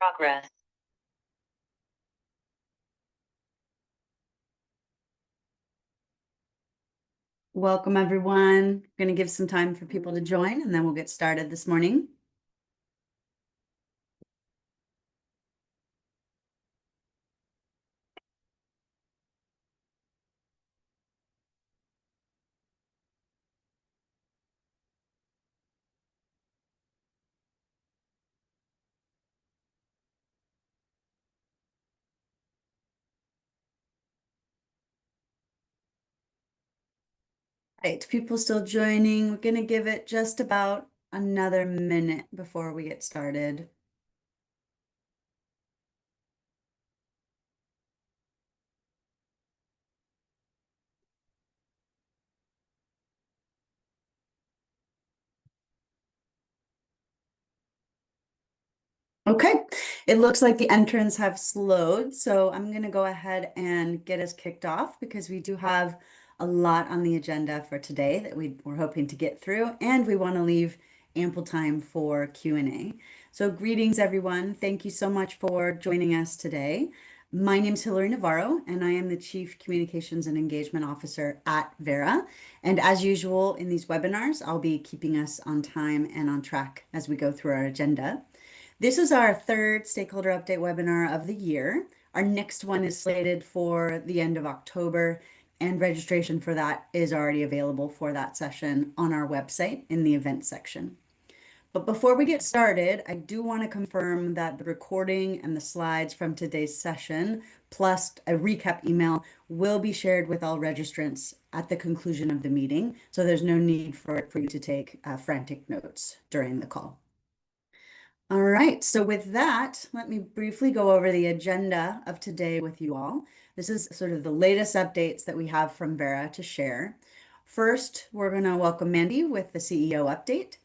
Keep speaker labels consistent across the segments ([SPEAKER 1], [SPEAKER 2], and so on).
[SPEAKER 1] Progress. Welcome, everyone. I'm going to give some time for people to join, and then we'll get started this morning. Right, people still joining. We're going to give it just about another minute before we get started. Okay, it looks like the entrants have slowed, so I'm going to go ahead and get us kicked off because we do have a lot on the agenda for today that we're hoping to get through, and we want to leave ample time for Q&A. So greetings, everyone. Thank you so much for joining us today. My name is Hilary Navarro, and I am the Chief Communications and Engagement Officer at Verra. And as usual in these webinars, I'll be keeping us on time and on track as we go through our agenda. This is our third Stakeholder Update webinar of the year. Our next one is slated for the end of October, and registration for that is already available for that session on our website in the events section. But before we get started, I do want to confirm that the recording and the slides from today's session, plus a recap email, will be shared with all registrants at the conclusion of the meeting. So there's no need for you to take frantic notes during the call. All right, so with that, let me briefly go over the agenda of today with you all. This is sort of the latest updates that we have from Verra to share. First, we're going to welcome Mandy with the CEO update.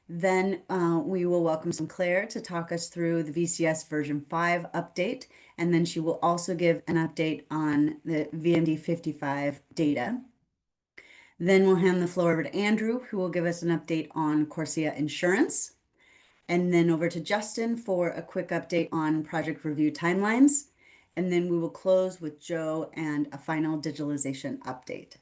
[SPEAKER 1] Then we will welcome Sinclair to talk us through the VCS version 5 update. And then she will also give an update on the VMD 55 data. Then we'll hand the floor over to Andrew, who will give us an update on Corsia Insurance. And then over to Justin for a quick update on project review timelines. And then we will close with Joe and a final digitalization update.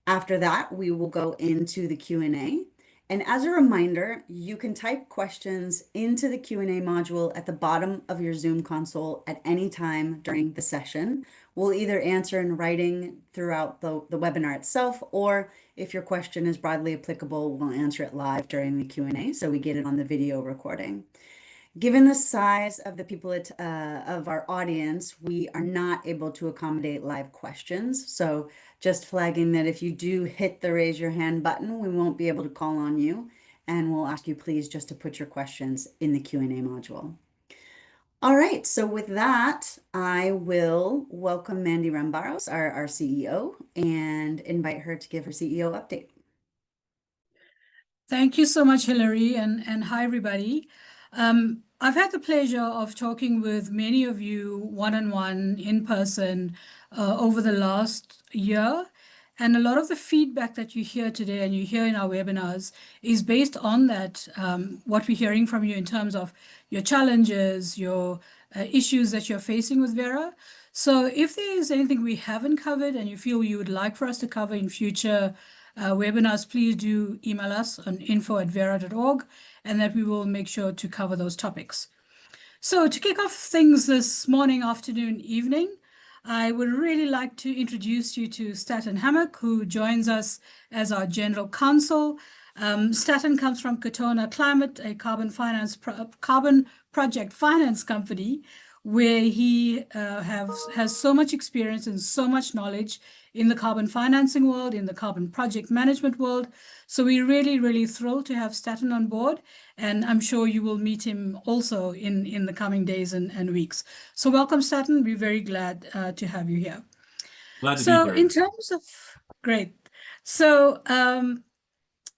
[SPEAKER 1] After that, we will go into the Q&A. And as a reminder, you can type questions into the Q&A module at the bottom of your Zoom console at any time during the session. We'll either answer in writing throughout the webinar itself, or if your question is broadly applicable, we'll answer it live during the Q&A, so we get it on the video recording. Given the size of the people of our audience, we are not able to accommodate live questions. So just flagging that if you do hit the raise your hand button, we won't be able to call on you. And we'll ask you please just to put your questions in the Q&A module. All right, so with that, I will welcome Mandy Rambarros, our CEO, and invite her to give her CEO update.
[SPEAKER 2] Thank you so much, Hilary, and hi, everybody. I've had the pleasure of talking with many of you one-on-one in person over the last year. And a lot of the feedback that you hear today and you hear in our webinars is based on that, what we're hearing from you in terms of your challenges, your issues that you're facing with Verra. So if there is anything we haven't covered and you feel you would like for us to cover in future webinars, please do email us on info@verra.org, and that we will make sure to cover those topics. So to kick off things this morning, afternoon, evening, I would really like to introduce you to Staten Hammock, who joins us as our General Counsel. Staten comes from Katona Climate, a carbon project finance company, where he has so much experience and so much knowledge in the carbon financing world, in the carbon project management world. So we're really, really thrilled to have Staten on board, and I'm sure you will meet him also in the coming days and weeks. So welcome, Staten. We're very glad to have you here.
[SPEAKER 3] Glad to be here.
[SPEAKER 2] In terms of, great. So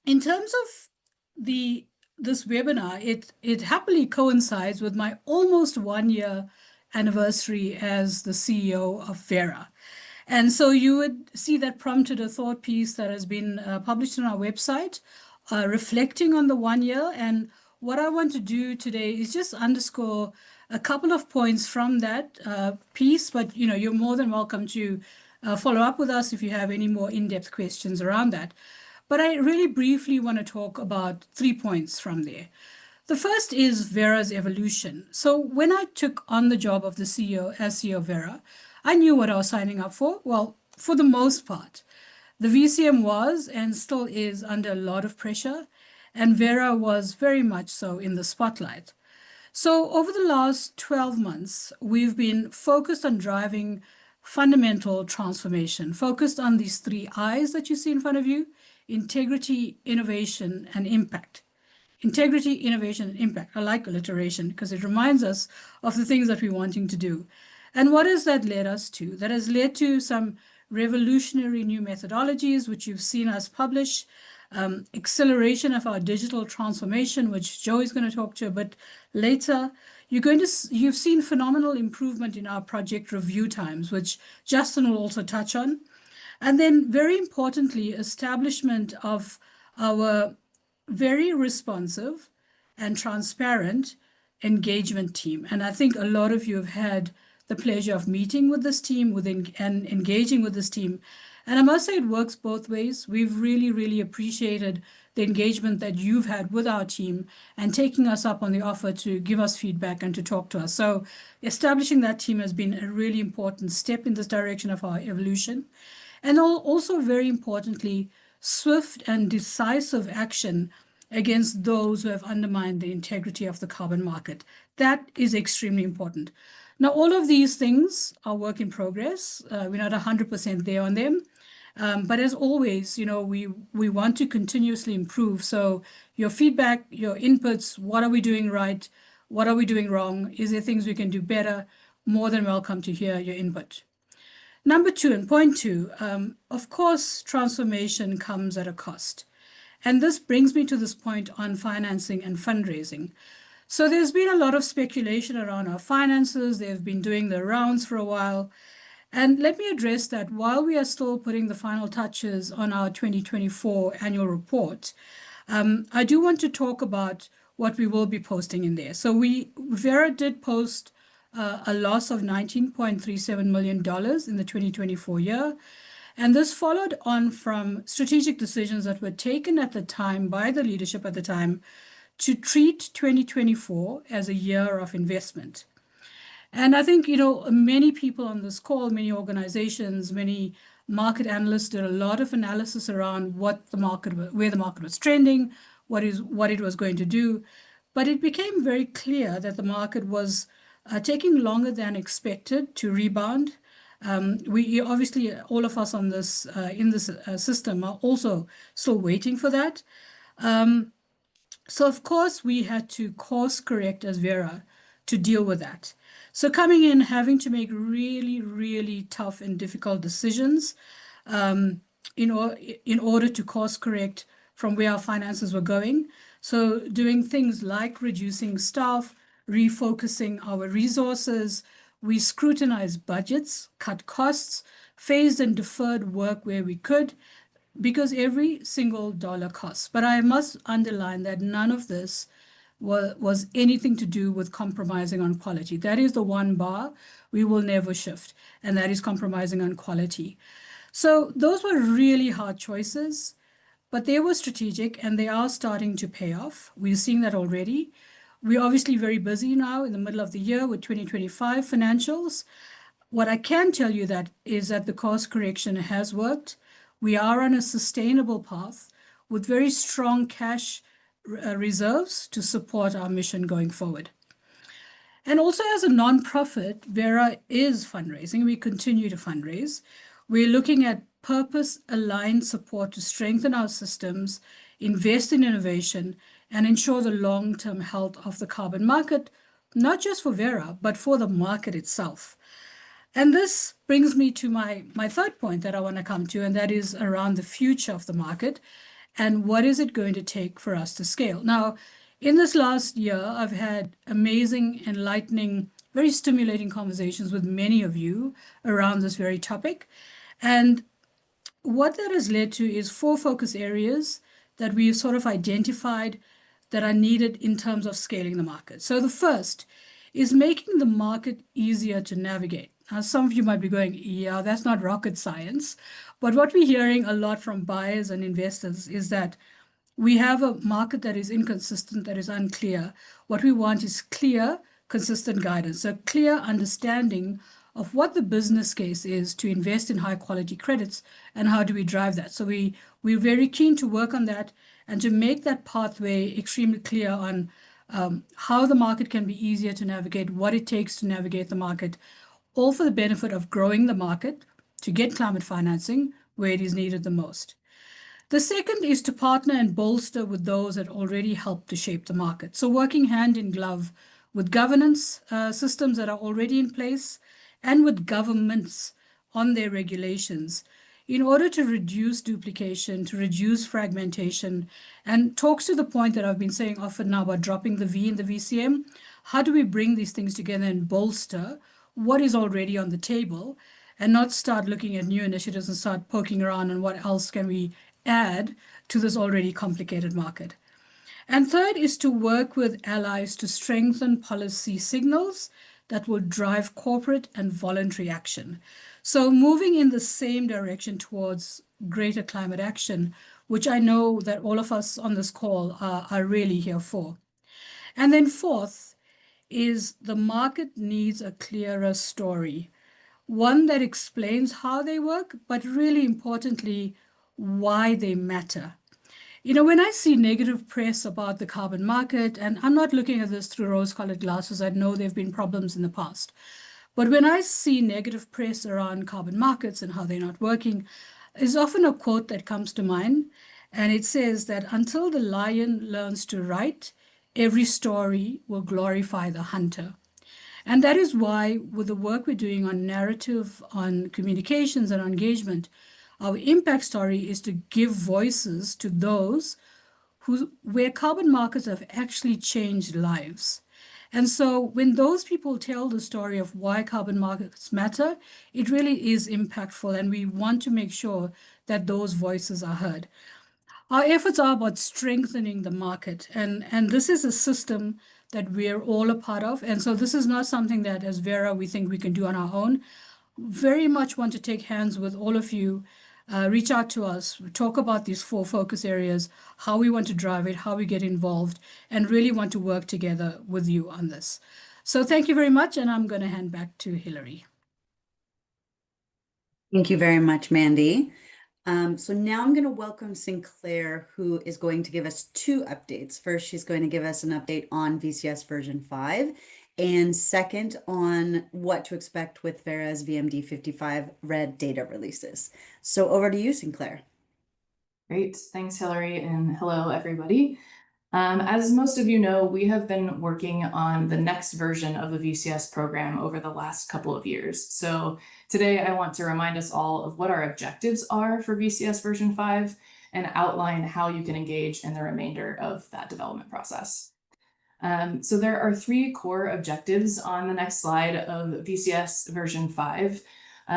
[SPEAKER 2] in terms of this webinar, it happily coincides with my almost 1-year anniversary as the CEO of Verra. And so you would see that prompted a thought piece that has been published on our website, reflecting on the 1 year and what I want to do today is just underscore a couple of points from that piece, but you're more than welcome to follow up with us if you have any more in-depth questions around that. But I really briefly want to talk about 3 points from there. The first is Verra's evolution. So when I took on the job of the CEO as CEO of Verra, I knew what I was signing up for. Well, for the most part, the VCM was and still is under a lot of pressure, and Verra was very much so in the spotlight. So over the last 12 months, we've been focused on driving fundamental transformation, focused on these 3 I's that you see in front of you: integrity, innovation, and impact. Integrity, innovation, and impact. I like alliteration because it reminds us of the things that we're wanting to do. And what has that led us to? That has led to some revolutionary new methodologies, which you've seen us publish, acceleration of our digital transformation, which Joe is going to talk to a bit later. You've seen phenomenal improvement in our project review times, which Justin will also touch on. And then very importantly, establishment of our very responsive and transparent engagement team. And I think a lot of you have had the pleasure of meeting with this team and engaging with this team. And I must say it works both ways. We've really, really appreciated the engagement that you've had with our team and taking us up on the offer to give us feedback and to talk to us. So establishing that team has been a really important step in this direction of our evolution. And also, very importantly, swift and decisive action against those who have undermined the integrity of the carbon market. That is extremely important. Now, all of these things are work in progress. We're not 100% there on them. But as always, we want to continuously improve. So your feedback, your inputs, what are we doing right? What are we doing wrong? Is there things we can do better? More than welcome to hear your input. Number 2, and point 2, of course, transformation comes at a cost. And this brings me to this point on financing and fundraising. So there's been a lot of speculation around our finances. They've been doing the rounds for a while. And let me address that while we are still putting the final touches on our 2024 annual report, I do want to talk about what we will be posting in there. So Verra did post a loss of $19.37 million in the 2024 year. And this followed on from strategic decisions that were taken at the time by the leadership at the time to treat 2024 as a year of investment. And I think, many people on this call, many organizations, many market analysts did a lot of analysis around where the market was trending, what it was going to do. But it became very clear that the market was taking longer than expected to rebound. We obviously, all of us on this in this system are also still waiting for that. So of course we had to course correct as Verra to deal with that. So coming in, having to make really, really tough and difficult decisions in order to course correct from where our finances were going. So doing things like reducing staff, refocusing our resources. We scrutinized budgets, cut costs, phased and deferred work where we could, because every single dollar costs. But I must underline that none of this was anything to do with compromising on quality. That is the one bar we will never shift, and that is compromising on quality. So those were really hard choices, but they were strategic and they are starting to pay off. We're seeing that already. We're obviously very busy now in the middle of the year with 2025 financials. What I can tell you is that the course correction has worked. We are on a sustainable path with very strong cash reserves to support our mission going forward. And also as a nonprofit, Verra is fundraising. We continue to fundraise. We're looking at purpose-aligned support to strengthen our systems, invest in innovation, and ensure the long-term health of the carbon market, not just for Verra, but for the market itself. And this brings me to my third point that I want to come to, and that is around the future of the market and what is it going to take for us to scale. Now, in this last year, I've had amazing, enlightening, very stimulating conversations with many of you around this very topic. And what that has led to is 4 focus areas that we've sort of identified that are needed in terms of scaling the market. So the first is making the market easier to navigate. Now, some of you might be going, yeah, that's not rocket science. But what we're hearing a lot from buyers and investors is that we have a market that is inconsistent, that is unclear. What we want is clear, consistent guidance, so clear understanding of what the business case is to invest in high quality credits and how do we drive that. So we're very keen to work on that and to make that pathway extremely clear on how the market can be easier to navigate, what it takes to navigate the market, all for the benefit of growing the market to get climate financing where it is needed the most. The second is to partner and bolster with those that already help to shape the market. So working hand in glove with governance systems that are already in place and with governments on their regulations in order to reduce duplication, to reduce fragmentation, and talks to the point that I've been saying often now about dropping the V in the VCM. How do we bring these things together and bolster what is already on the table and not start looking at new initiatives and start poking around on what else can we add to this already complicated market. And third is to work with allies to strengthen policy signals that will drive corporate and voluntary action. So moving in the same direction towards greater climate action, which I know that all of us on this call are really here for. And then fourth is the market needs a clearer story, one that explains how they work, but really importantly, why they matter. You know, when I see negative press about the carbon market, and I'm not looking at this through rose-colored glasses, I know there have been problems in the past. But when I see negative press around carbon markets and how they're not working, there's often a quote that comes to mind, and it says that until the lion learns to write, every story will glorify the hunter. And that is why, with the work we're doing on narrative, on communications and engagement, our impact story is to give voices to those where carbon markets have actually changed lives. And so when those people tell the story of why carbon markets matter, it really is impactful, and we want to make sure that those voices are heard. Our efforts are about strengthening the market, and this is a system that we're all a part of. And so this is not something that, as Verra, we think we can do on our own. Very much want to take hands with all of you, reach out to us, talk about these 4 focus areas, how we want to drive it, how we get involved, and really want to work together with you on this. So thank you very much, and I'm going to hand back to Hilary.
[SPEAKER 1] Thank you very much, Mandy. So now I'm going to welcome Sinclair, who is going to give us 2 updates. First, she's going to give us an update on VCS version 5, and second, on what to expect with Verra's VMD 55 red data releases. So over to you, Sinclair.
[SPEAKER 3] Great. Thanks, Hilary, and hello, everybody. As most of you know, we have been working on the next version of the VCS program over the last couple of years. So today I want to remind us all of what our objectives are for VCS version 5 and outline how you can engage in the remainder of that development process. So there are 3 core objectives on the next slide of VCS version 5.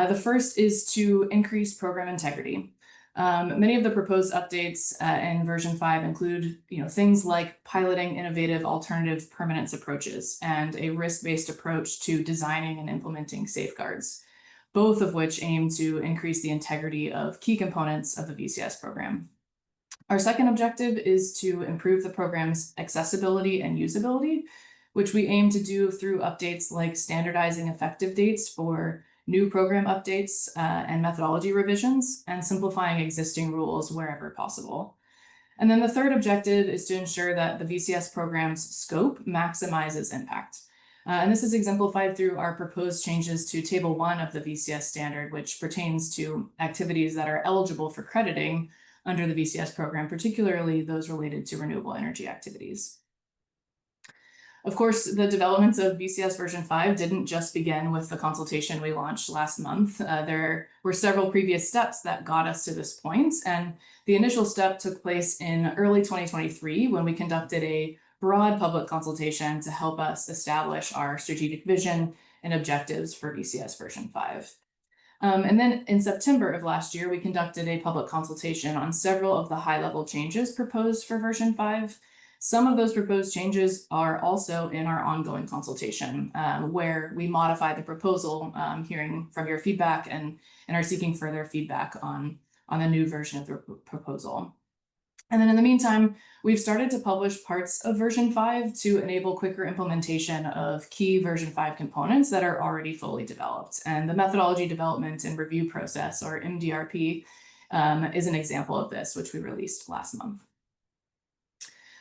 [SPEAKER 3] The first is to increase program integrity. Many of the proposed updates in version 5 include, things like piloting innovative alternative permanence approaches and a risk-based approach to designing and implementing safeguards, both of which aim to increase the integrity of key components of the VCS program. Our second objective is to improve the program's accessibility and usability, which we aim to do through updates like standardizing effective dates for new program updates and methodology revisions, and simplifying existing rules wherever possible. And then the third objective is to ensure that the VCS program's scope maximizes impact. And this is exemplified through our proposed changes to Table 1 of the VCS standard, which pertains to activities that are eligible for crediting under the VCS program, particularly those related to renewable energy activities. Of course, the developments of VCS version 5 didn't just begin with the consultation we launched last month. There were several previous steps that got us to this point, and the initial step took place in early 2023 when we conducted a broad public consultation to help us establish our strategic vision and objectives for VCS version 5. And then in September of last year, we conducted a public consultation on several of the high-level changes proposed for version 5. Some of those proposed changes are also in our ongoing consultation, where we modify the proposal, hearing from your feedback and are seeking further feedback on the new version of the proposal. And then in the meantime, we've started to publish parts of version 5 to enable quicker implementation of key version 5 components that are already fully developed. And the methodology development and review process, or MDRP, is an example of this, which we released last month.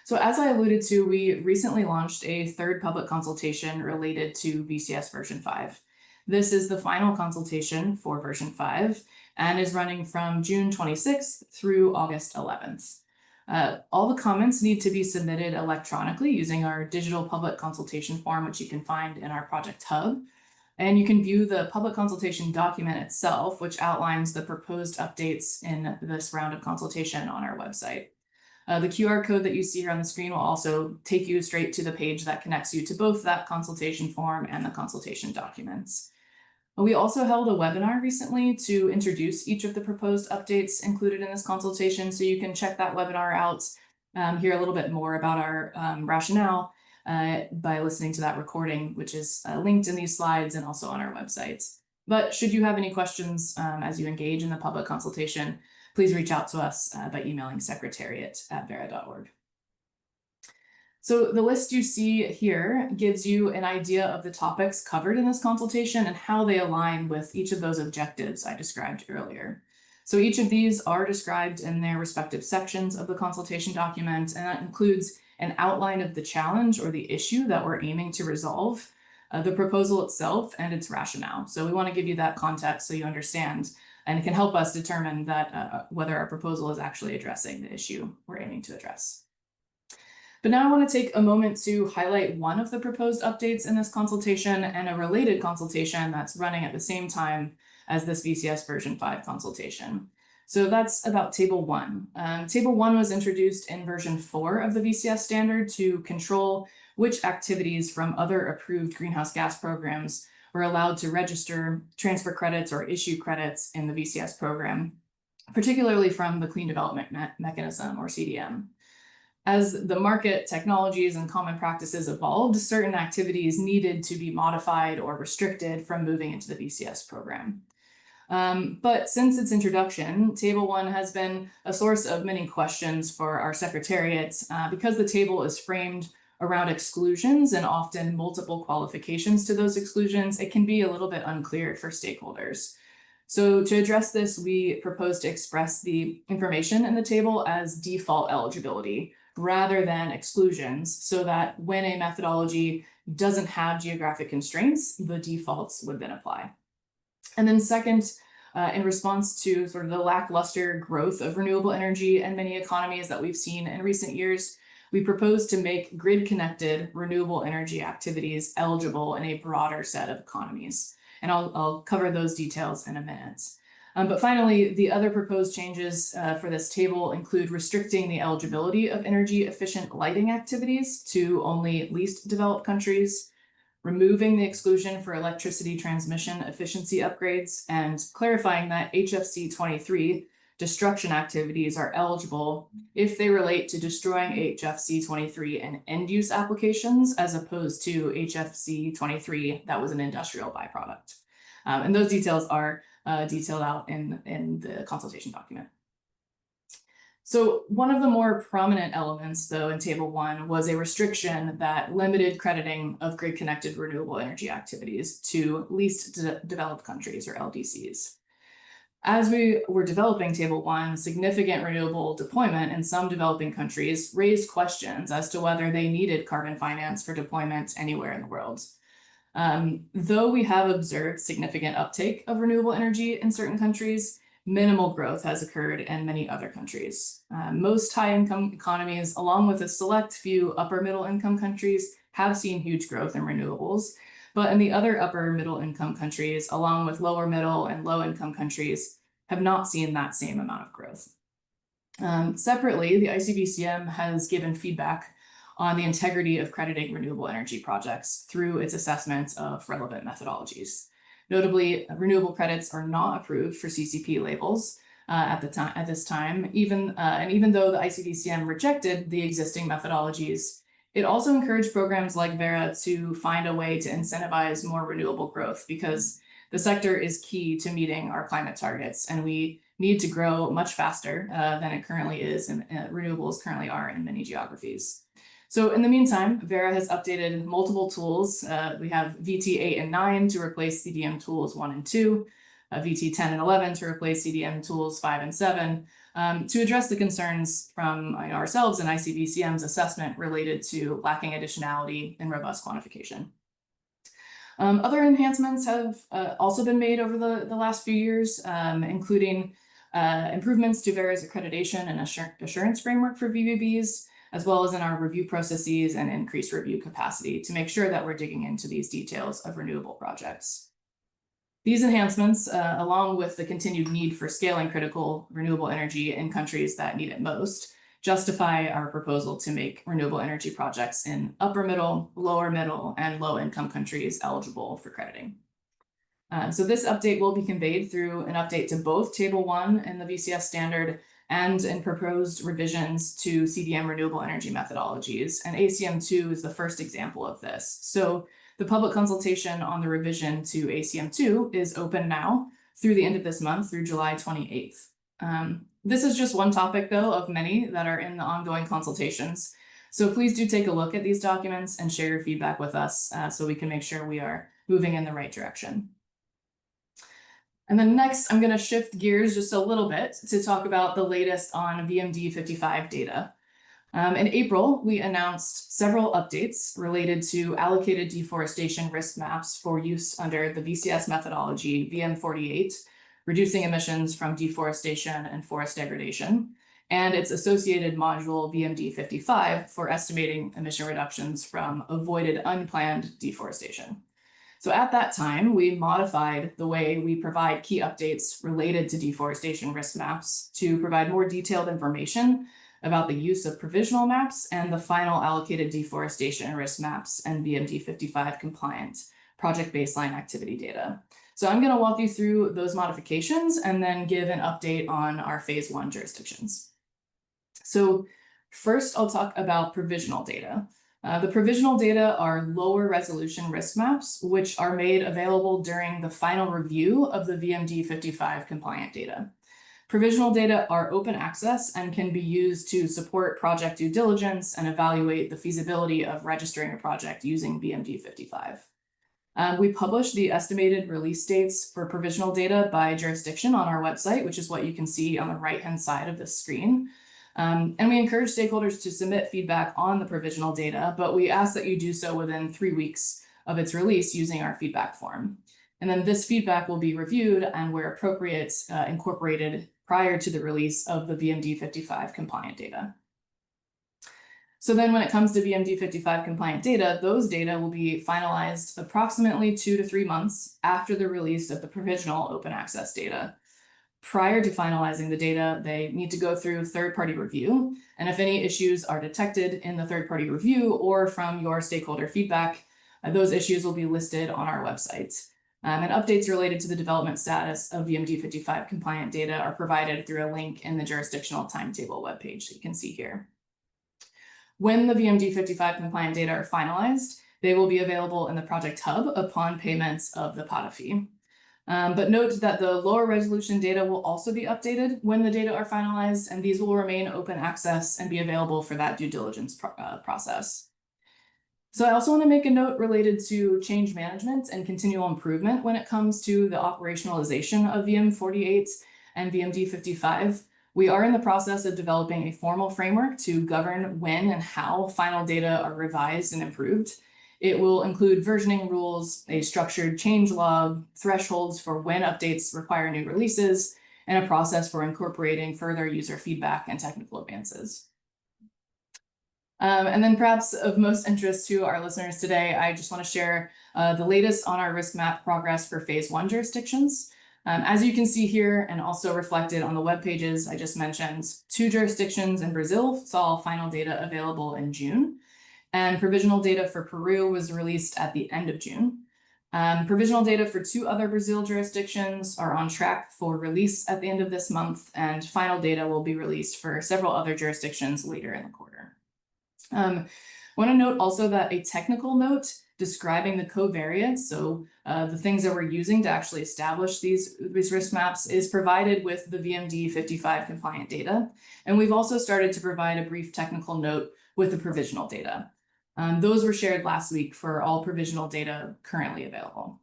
[SPEAKER 3] So as I alluded to, we recently launched a third public consultation related to VCS version 5. This is the final consultation for version 5 and is running from June 26th through August 11th. All the comments need to be submitted electronically using our digital public consultation form, which you can find in our project hub. And you can view the public consultation document itself, which outlines the proposed updates in this round of consultation on our website. The QR code that you see here on the screen will also take you straight to the page that connects you to both that consultation form and the consultation documents. We also held a webinar recently to introduce each of the proposed updates included in this consultation, so you can check that webinar out, hear a little bit more about our rationale by listening to that recording, which is linked in these slides and also on our website. But should you have any questions as you engage in the public consultation, please reach out to us by emailing secretariat@verra.org. So the list you see here gives you an idea of the topics covered in this consultation and how they align with each of those objectives I described earlier. So each of these are described in their respective sections of the consultation document, and that includes an outline of the challenge or the issue that we're aiming to resolve, the proposal itself, and its rationale. So we want to give you that context so you understand, and it can help us determine that whether our proposal is actually addressing the issue we're aiming to address. But now I want to take a moment to highlight one of the proposed updates in this consultation and a related consultation that's running at the same time as this VCS version 5 consultation. So that's about Table 1. Table 1 was introduced in version 4 of the VCS standard to control which activities from other approved greenhouse gas programs were allowed to register, transfer credits, or issue credits in the VCS program, particularly from the Clean Development Mechanism, or CDM. As the market, technologies, and common practices evolved, certain activities needed to be modified or restricted from moving into the VCS program. But since its introduction, Table 1 has been a source of many questions for our secretariat because the table is framed around exclusions and often multiple qualifications to those exclusions. It can be a little bit unclear for stakeholders. So to address this, we propose to express the information in the table as default eligibility rather than exclusions, so that when a methodology doesn't have geographic constraints, the defaults would then apply. And then second, in response to sort of the lackluster growth of renewable energy in many economies that we've seen in recent years, we propose to make grid-connected renewable energy activities eligible in a broader set of economies. And I'll cover those details in a minute. But finally, the other proposed changes for this table include restricting the eligibility of energy efficient lighting activities to only least developed countries, removing the exclusion for electricity transmission efficiency upgrades, and clarifying that HFC 23 destruction activities are eligible if they relate to destroying HFC 23 in end-use applications, as opposed to HFC 23 that was an industrial byproduct. And those details are detailed out in the consultation document. So one of the more prominent elements, though, in Table 1 was a restriction that limited crediting of grid-connected renewable energy activities to least developed countries, or LDCs. As we were developing Table 1, significant renewable deployment in some developing countries raised questions as to whether they needed carbon finance for deployment anywhere in the world. Though we have observed significant uptake of renewable energy in certain countries, minimal growth has occurred in many other countries. Most high-income economies, along with a select few upper-middle-income countries, have seen huge growth in renewables. But in the other upper-middle-income countries, along with lower-middle and low-income countries, have not seen that same amount of growth. Separately, the ICVCM has given feedback on the integrity of crediting renewable energy projects through its assessment of relevant methodologies. Notably, renewable credits are not approved for CCP labels, at this time. Even though the ICVCM rejected the existing methodologies, it also encouraged programs like Verra to find a way to incentivize more renewable growth, because the sector is key to meeting our climate targets, and we need to grow much faster than it currently is, and renewables currently are in many geographies. So in the meantime, Verra has updated multiple tools. We have VT 8 and 9 to replace CDM tools 1 and 2, VT 10 and 11 to replace CDM tools 5 and 7, to address the concerns from ourselves and ICVCM's assessment related to lacking additionality and robust quantification. Other enhancements have also been made over the last few years, including improvements to Verra's accreditation and assurance framework for VBBs, as well as in our review processes and increased review capacity to make sure that we're digging into these details of renewable projects. These enhancements, along with the continued need for scaling critical renewable energy in countries that need it most, justify our proposal to make renewable energy projects in upper middle, lower middle, and low income countries eligible for crediting. So this update will be conveyed through an update to both Table 1 in the VCS standard and in proposed revisions to CDM renewable energy methodologies. And ACM2 is the first example of this. So the public consultation on the revision to ACM2 is open now through the end of this month, through July 28th. This is just one topic, though, of many that are in the ongoing consultations. So please do take a look at these documents and share your feedback with us so we can make sure we are moving in the right direction. And then next, I'm going to shift gears just a little bit to talk about the latest on VMD 55 data. In April, we announced several updates related to allocated deforestation risk maps for use under the VCS methodology VM48, reducing emissions from deforestation and forest degradation, and its associated module VMD55 for estimating emission reductions from avoided unplanned deforestation. So at that time, we modified the way we provide key updates related to deforestation risk maps to provide more detailed information about the use of provisional maps and the final allocated deforestation risk maps and VMD55 compliant project baseline activity data. So I'm going to walk you through those modifications and then give an update on our phase 1 jurisdictions. So first, I'll talk about provisional data. The provisional data are lower resolution risk maps, which are made available during the final review of the VMD55 compliant data. Provisional data are open access and can be used to support project due diligence and evaluate the feasibility of registering a project using VMD55. We publish the estimated release dates for provisional data by jurisdiction on our website, which is what you can see on the right-hand side of the screen. And we encourage stakeholders to submit feedback on the provisional data, but we ask that you do so within 3 weeks of its release using our feedback form. And then this feedback will be reviewed and, where appropriate, incorporated prior to the release of the VMD55 compliant data. So then when it comes to VMD55 compliant data, those data will be finalized approximately 2 to 3 months after the release of the provisional open access data. Prior to finalizing the data, they need to go through third-party review. And if any issues are detected in the third-party review or from your stakeholder feedback, those issues will be listed on our website. And updates related to the development status of VMD55 compliant data are provided through a link in the jurisdictional timetable webpage that you can see here. When the VMD55 compliant data are finalized, they will be available in the project hub upon payments of the PATA fee. But note that the lower resolution data will also be updated when the data are finalized, and these will remain open access and be available for that due diligence process. So I also want to make a note related to change management and continual improvement when it comes to the operationalization of VM48 and VMD55. We are in the process of developing a formal framework to govern when and how final data are revised and improved. It will include versioning rules, a structured change log, thresholds for when updates require new releases, and a process for incorporating further user feedback and technical advances. And then perhaps of most interest to our listeners today, I just want to share the latest on our risk map progress for phase 1 jurisdictions. As you can see here, and also reflected on the web pages I just mentioned, 2 jurisdictions in Brazil saw final data available in June. And provisional data for Peru was released at the end of June. Provisional data for 2 other Brazil jurisdictions are on track for release at the end of this month, and final data will be released for several other jurisdictions later in the quarter. Want to note also that a technical note describing the covariance, so the things that we're using to actually establish these risk maps, is provided with the VMD 55 compliant data. And we've also started to provide a brief technical note with the provisional data. Those were shared last week for all provisional data currently available.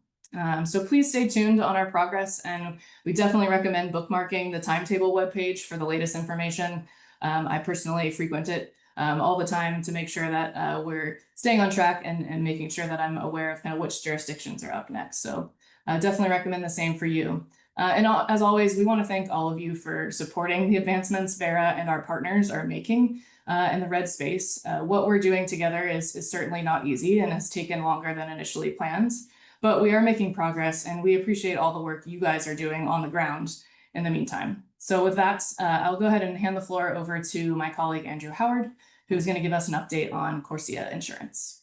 [SPEAKER 3] So please stay tuned on our progress, and we definitely recommend bookmarking the timetable webpage for the latest information. I personally frequent it all the time to make sure that we're staying on track and making sure that I'm aware of kind of which jurisdictions are up next. So definitely recommend the same for you. And as always, we want to thank all of you for supporting the advancements Verra and our partners are making in the RED space. What we're doing together is certainly not easy and has taken longer than initially planned, but we are making progress, and we appreciate all the work you guys are doing on the ground in the meantime. So with that, I'll go ahead and hand the floor over to my colleague, Andrew Howard, who's going to give us an update on CORSIA insurance.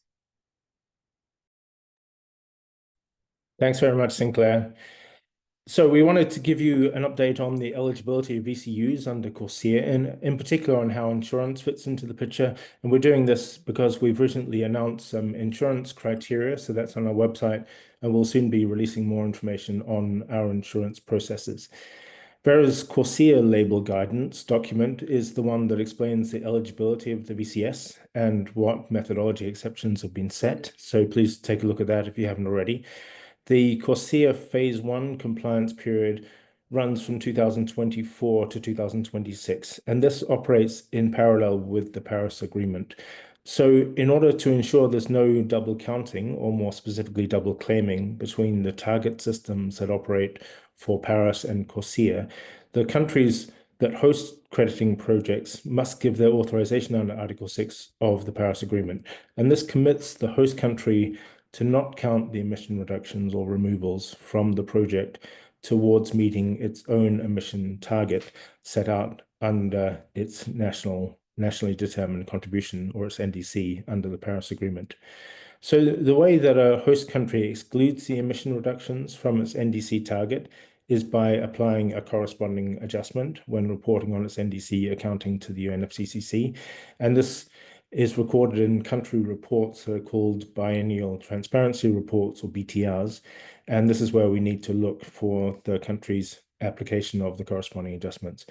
[SPEAKER 4] Thanks very much, Sinclair. So we wanted to give you an update on the eligibility of VCUs under CORSIA, and in particular on how insurance fits into the picture. And we're doing this because we've recently announced some insurance criteria, so that's on our website, and we'll soon be releasing more information on our insurance processes. Verra's CORSIA label guidance document is the one that explains the eligibility of the VCS and what methodology exceptions have been set. So please take a look at that if you haven't already. The CORSIA Phase 1 compliance period runs from 2024 to 2026, and this operates in parallel with the Paris Agreement. So in order to ensure there's no double counting, or more specifically double claiming, between the target systems that operate for Paris and CORSIA, the countries that host crediting projects must give their authorization under Article 6 of the Paris Agreement. And this commits the host country to not count the emission reductions or removals from the project towards meeting its own emission target set out under its nationally determined contribution, or its NDC, under the Paris Agreement. So the way that a host country excludes the emission reductions from its NDC target is by applying a corresponding adjustment when reporting on its NDC accounting to the UNFCCC. And this is recorded in country reports that are called biennial transparency reports, or BTRs. And this is where we need to look for the country's application of the corresponding adjustments.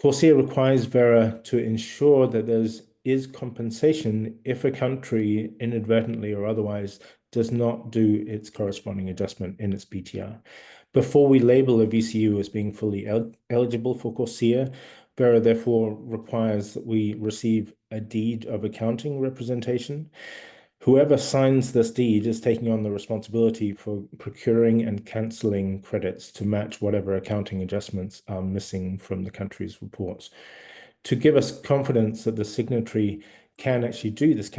[SPEAKER 4] CORSIA requires Verra to ensure that there is compensation if a country inadvertently or otherwise does not do its corresponding adjustment in its BTR. Before we label a VCU as being fully eligible for CORSIA, Verra therefore requires that we receive a deed of accounting representation. Whoever signs this deed is taking on the responsibility for procuring and cancelling credits to match whatever accounting adjustments are missing from the country's reports. To give us confidence that the signatory can actually do this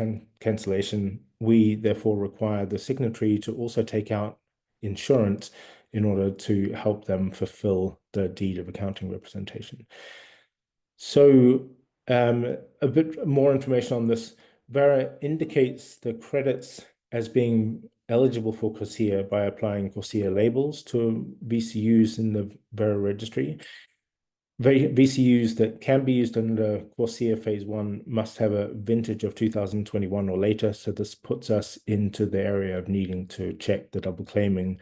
[SPEAKER 4] cancellation, we therefore require the signatory to also take out insurance in order to help them fulfill the deed of accounting representation. So a bit more information on this. Verra indicates the credits as being eligible for CORSIA by applying CORSIA labels to VCUs in the Verra registry. VCUs that can be used under CORSIA Phase 1 must have a vintage of 2021 or later, so this puts us into the area of needing to check the double claiming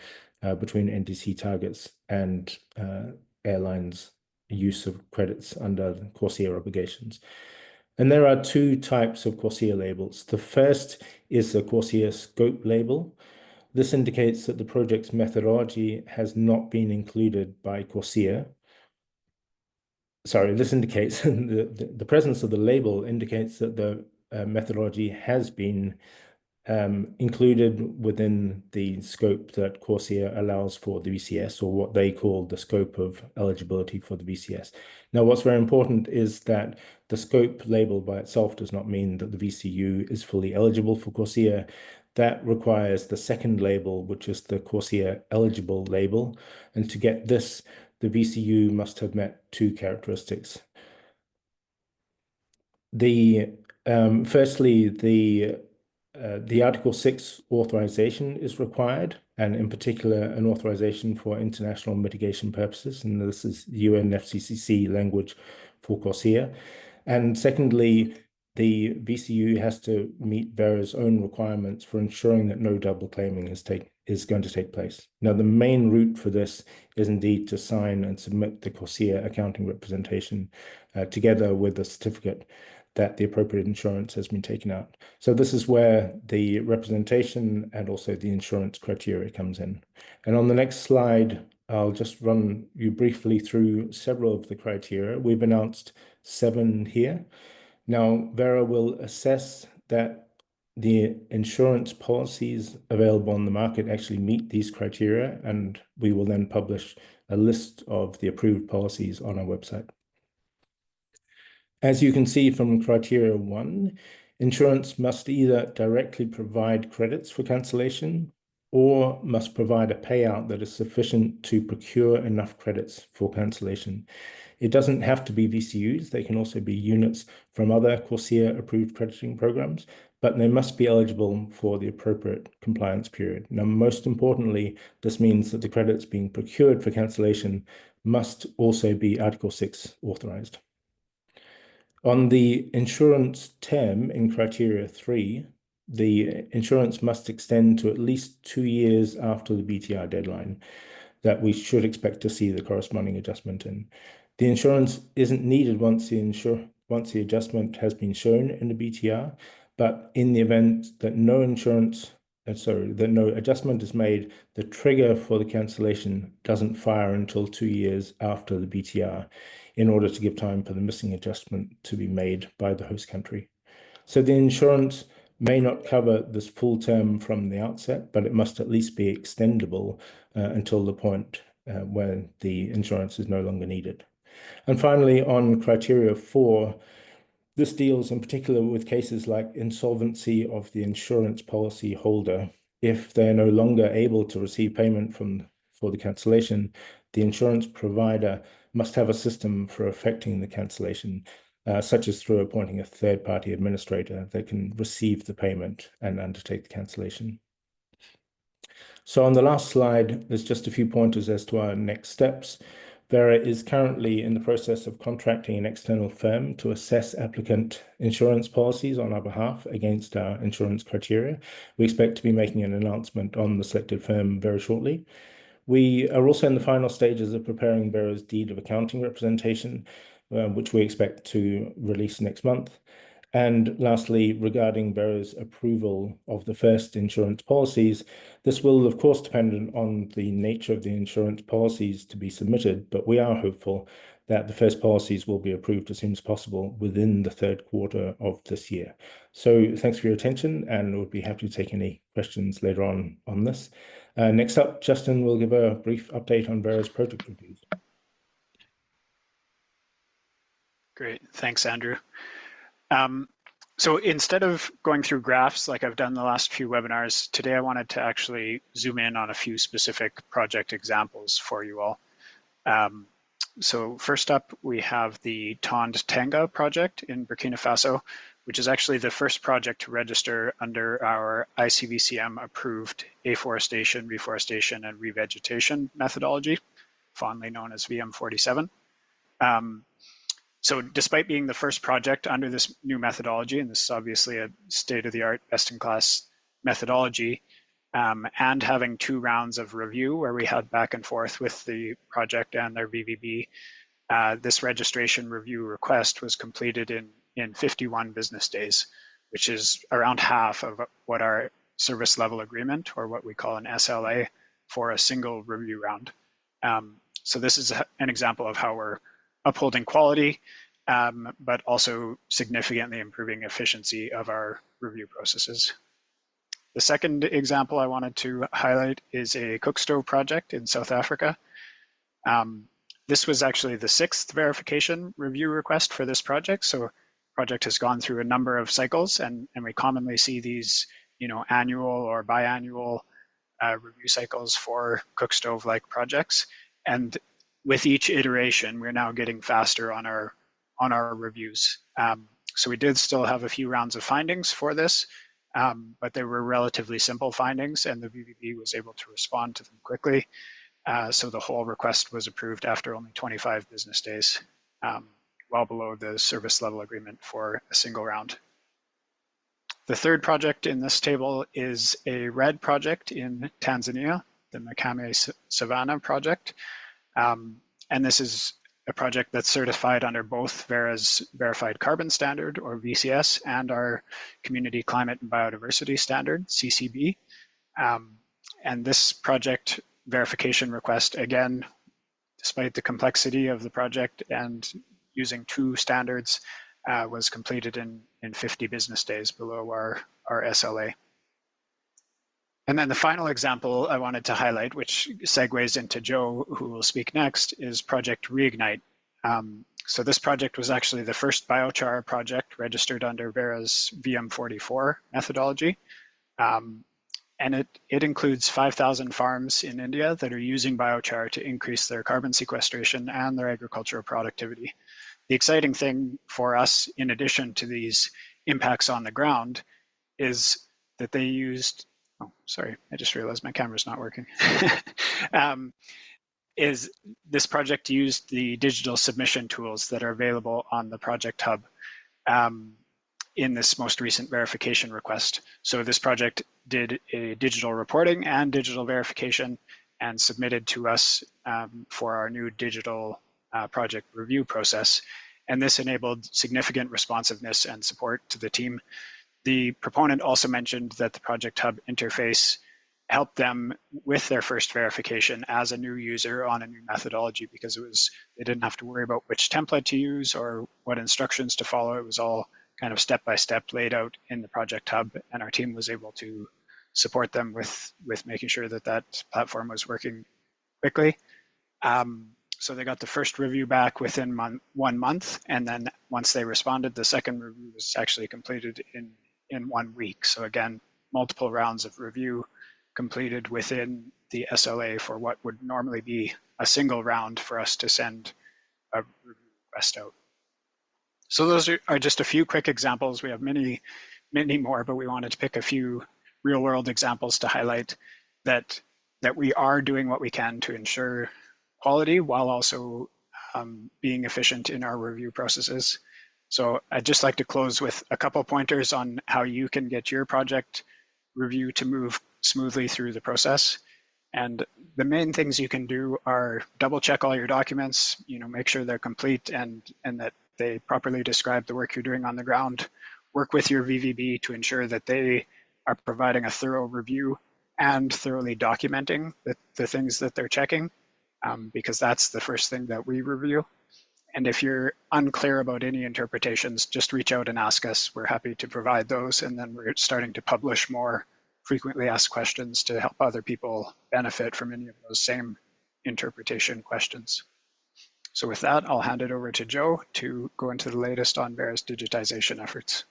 [SPEAKER 4] between NDC targets and airlines' use of credits under CORSIA obligations. And there are 2 types of CORSIA labels. The first is the CORSIA scope label. This indicates that the project's methodology has not been included by CORSIA. Sorry, this indicates the presence of the label indicates that the methodology has been included within the scope that CORSIA allows for the VCS, or what they call the scope of eligibility for the VCS. Now, what's very important is that the scope label by itself does not mean that the VCU is fully eligible for CORSIA. That requires the second label, which is the CORSIA eligible label. And to get this, the VCU must have met 2 characteristics. Firstly, the the Article 6 authorization is required, and in particular, an authorization for international mitigation purposes. And this is UNFCCC language for CORSIA. And secondly, the VCU has to meet Verra's own requirements for ensuring that no double claiming is going to take place. Now, the main route for this is indeed to sign and submit the CORSIA accounting representation together with a certificate that the appropriate insurance has been taken out. So this is where the representation and also the insurance criteria comes in. And on the next slide, I'll just run you briefly through several of the criteria. We've announced 7 here. Now, Verra will assess that the insurance policies available on the market actually meet these criteria, and we will then publish a list of the approved policies on our website. As you can see from criteria 1, insurance must either directly provide credits for cancellation or must provide a payout that is sufficient to procure enough credits for cancellation. It doesn't have to be VCUs. They can also be units from other CORSIA approved crediting programs, but they must be eligible for the appropriate compliance period. Now, most importantly, this means that the credits being procured for cancellation must also be Article 6 authorized. On the insurance term in criteria 3, the insurance must extend to at least 2 years after the BTR deadline that we should expect to see the corresponding adjustment in. The insurance isn't needed once the adjustment has been shown in the BTR, but in the event that no adjustment is made, the trigger for the cancellation doesn't fire until 2 years after the BTR, in order to give time for the missing adjustment to be made by the host country. So the insurance may not cover this full term from the outset, but it must at least be extendable until the point where the insurance is no longer needed. And finally, on criteria 4, this deals in particular with cases like insolvency of the insurance policy holder. If they're no longer able to receive payment for the cancellation, the insurance provider must have a system for effecting the cancellation, such as through appointing a third-party administrator that can receive the payment and undertake the cancellation. So on the last slide, there's just a few pointers as to our next steps. Verra is currently in the process of contracting an external firm to assess applicant insurance policies on our behalf against our insurance criteria. We expect to be making an announcement on the selected firm very shortly. We are also in the final stages of preparing Verra's deed of accounting representation, which we expect to release next month. And lastly, regarding Verra's approval of the first insurance policies, this will, of course, depend on the nature of the insurance policies to be submitted, but we are hopeful that the first policies will be approved as soon as possible within the 3rd quarter of this year. So thanks for your attention, and we'll be happy to take any questions later on this. Next up, Justin will give a brief update on Verra's project reviews.
[SPEAKER 5] Great, thanks, Andrew. So instead of going through graphs like I've done the last few webinars, today I wanted to actually zoom in on a few specific project examples for you all. So first up, we have the Tond Tanga project in Burkina Faso, which is actually the first project to register under our ICVCM approved afforestation, reforestation, and revegetation methodology, fondly known as VM47. So despite being the first project under this new methodology, and this is obviously a state-of-the-art, best-in-class methodology, and having 2 rounds of review where we had back and forth with the project and their VVB, this registration review request was completed in 51 business days, which is around half of what our service level agreement, or what we call an SLA, for a single review round. So this is an example of how we're upholding quality, but also significantly improving efficiency of our review processes. The second example I wanted to highlight is a cook stove project in South Africa. This was actually the 6th verification review request for this project. So the project has gone through a number of cycles, and we commonly see these, annual or biannual review cycles for cook stove-like projects. And with each iteration, we're now getting faster on our reviews. So we did still have a few rounds of findings for this, but they were relatively simple findings, and the VVB was able to respond to them quickly. So the whole request was approved after only 25 business days, well below the service level agreement for a single round. The third project in this table is a RED project in Tanzania, the Makame Savannah project. And this is a project that's certified under both Verra's Verified Carbon Standard, or VCS, and our Community Climate and Biodiversity Standard, CCB. And this project verification request, again, despite the complexity of the project and using 2 standards, was completed in 50 business days below our SLA. And then the final example I wanted to highlight, which segues into Joe, who will speak next, is Project Reignite. So this project was actually the first biochar project registered under Verra's VM44 methodology. And it includes 5,000 farms in India that are using biochar to increase their carbon sequestration and their agricultural productivity. The exciting thing for us, in addition to these impacts on the ground, is that they used, oh, sorry, I just realized my camera's not working. Is this project used the digital submission tools that are available on the Project Hub in this most recent verification request. So this project did a digital reporting and digital verification and submitted to us for our new digital project review process. And this enabled significant responsiveness and support to the team. The proponent also mentioned that the Project Hub interface helped them with their first verification as a new user on a new methodology, because they didn't have to worry about which template to use or what instructions to follow. It was all kind of step-by-step laid out in the Project Hub, and our team was able to support them with making sure that that platform was working quickly. So they got the first review back within 1 month, and then once they responded, the second review was actually completed in 1 week. So again, multiple rounds of review completed within the SLA for what would normally be a single round for us to send a review request out. So those are just a few quick examples. We have many, many more, but we wanted to pick a few real world examples to highlight that we are doing what we can to ensure quality while also being efficient in our review processes. So I'd just like to close with a couple pointers on how you can get your project review to move smoothly through the process. And the main things you can do are double check all your documents, make sure they're complete and that they properly describe the work you're doing on the ground. Work with your VVB to ensure that they are providing a thorough review and thoroughly documenting the things that they're checking, because that's the first thing that we review. And if you're unclear about any interpretations, just reach out and ask us. We're happy to provide those. And then we're starting to publish more frequently asked questions to help other people benefit from any of those same interpretation questions. So with that, I'll hand it over to Joe to go into the latest on Verra's digitization efforts.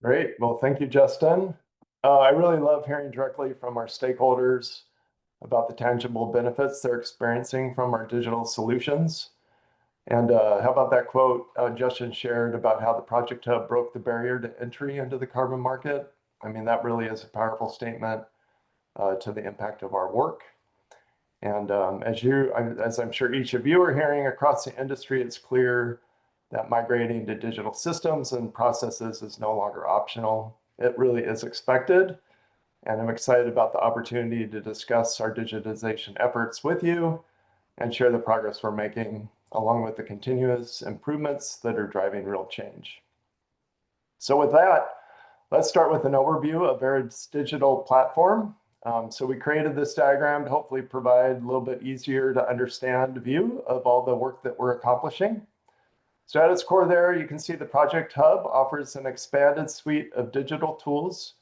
[SPEAKER 6] Great. Well, thank you, Justin. I really love hearing directly from our stakeholders about the tangible benefits they're experiencing from our digital solutions. And how about that quote Justin shared about how the Project Hub broke the barrier to entry into the carbon market? I mean, that really is a powerful statement to the impact of our work. And as I'm sure each of you are hearing across the industry, it's clear that migrating to digital systems and processes is no longer optional. It really is expected. And I'm excited about the opportunity to discuss our digitization efforts with you and share the progress we're making, along with the continuous improvements that are driving real change. So with that, let's start with an overview of Verra's digital platform. So we created this diagram to hopefully provide a little bit easier to understand view of all the work that we're accomplishing. So at its core there, you can see the Project Hub offers an expanded suite of digital tools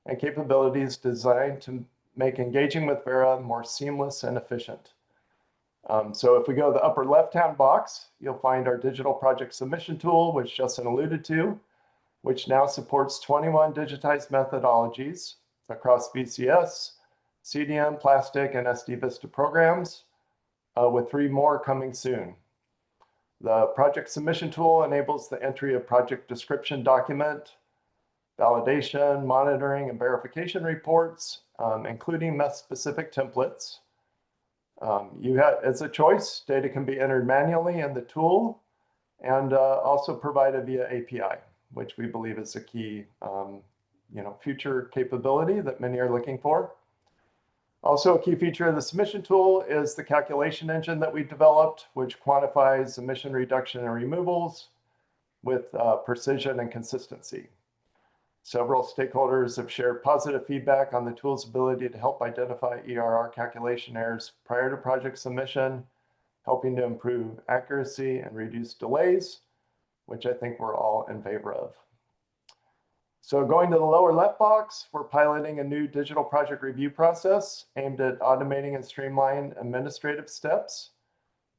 [SPEAKER 6] and capabilities designed to make engaging with Verra more seamless and efficient. So if we go to the upper left-hand box, you'll find our digital project submission tool, which Justin alluded to, which now supports 21 digitized methodologies across VCS, CDM, plastic, and SD Vista programs, with 3 more coming soon. The project submission tool enables the entry of project description document, validation, monitoring, and verification reports, including meth-specific templates. It's a choice. Data can be entered manually in the tool and also provided via API, which we believe is a key future capability that many are looking for. Also, a key feature of the submission tool is the calculation engine that we developed, which quantifies emission reduction and removals with precision and consistency. Several stakeholders have shared positive feedback on the tool's ability to help identify ERR calculation errors prior to project submission, helping to improve accuracy and reduce delays, which I think we're all in favor of. So going to the lower left box, we're piloting a new digital project review process aimed at automating and streamlining administrative steps.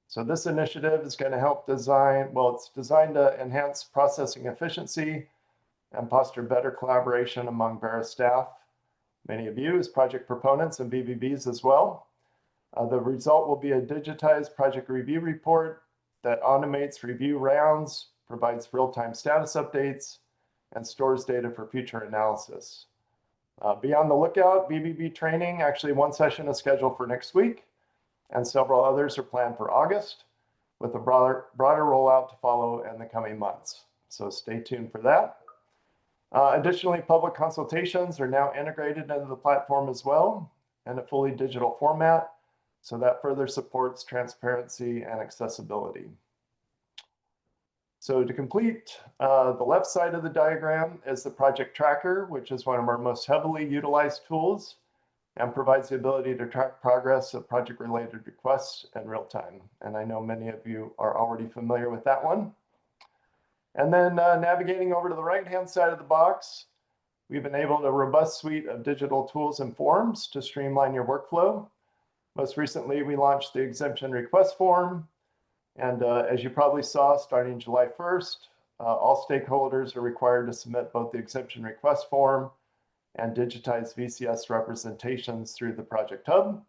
[SPEAKER 6] So this initiative is going to help design, it's designed to enhance processing efficiency and foster better collaboration among Verra staff, many of you as project proponents and VBBs as well. The result will be a digitized project review report that automates review rounds, provides real-time status updates, and stores data for future analysis. Be on the lookout. VBB training, actually one session is scheduled for next week, and several others are planned for August, with a broader rollout to follow in the coming months. So stay tuned for that. Additionally, public consultations are now integrated into the platform as well in a fully digital format, so that further supports transparency and accessibility. So to complete, the left side of the diagram is the project tracker, which is one of our most heavily utilized tools and provides the ability to track progress of project-related requests in real time. And I know many of you are already familiar with that one. And then navigating over to the right-hand side of the box, we've enabled a robust suite of digital tools and forms to streamline your workflow. Most recently, we launched the exemption request form. And as you probably saw, starting July 1st, all stakeholders are required to submit both the exemption request form and digitize VCS representations through the project hub.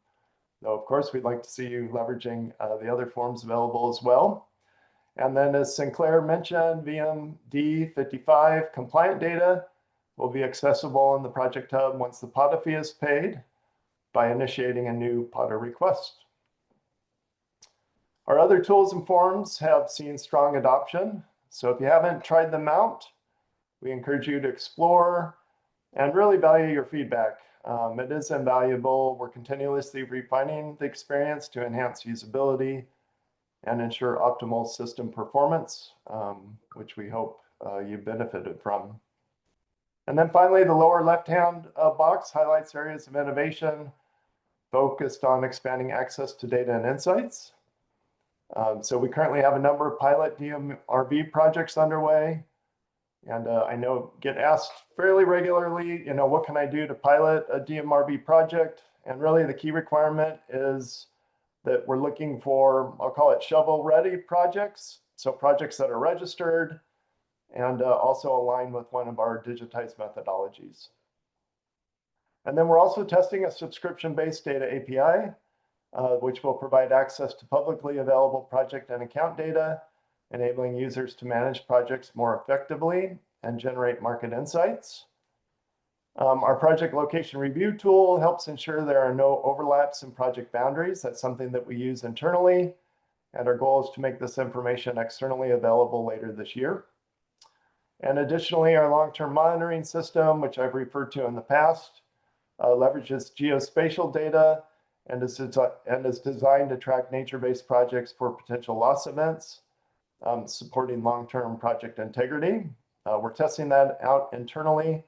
[SPEAKER 6] Though, of course, we'd like to see you leveraging the other forms available as well. And then, as Sinclair mentioned, VMD 55 compliant data will be accessible in the project hub once the POTA fee is paid by initiating a new POTA request. Our other tools and forms have seen strong adoption. So if you haven't tried them out, we encourage you to explore and really value your feedback. It is invaluable. We're continuously refining the experience to enhance usability and ensure optimal system performance, which we hope you benefited from. And then finally, the lower left-hand box highlights areas of innovation focused on expanding access to data and insights. So we currently have a number of pilot DMRB projects underway. And I know get asked fairly regularly, what can I do to pilot a DMRB project? And really the key requirement is that we're looking for, I'll call it shovel-ready projects. So projects that are registered and also align with one of our digitized methodologies. And then we're also testing a subscription-based data API, which will provide access to publicly available project and account data, enabling users to manage projects more effectively and generate market insights. Our project location review tool helps ensure there are no overlaps in project boundaries. That's something that we use internally, and our goal is to make this information externally available later this year. And additionally, our long-term monitoring system, which I've referred to in the past, leverages geospatial data and is designed to track nature-based projects for potential loss events, supporting long-term project integrity. We're testing that out internally.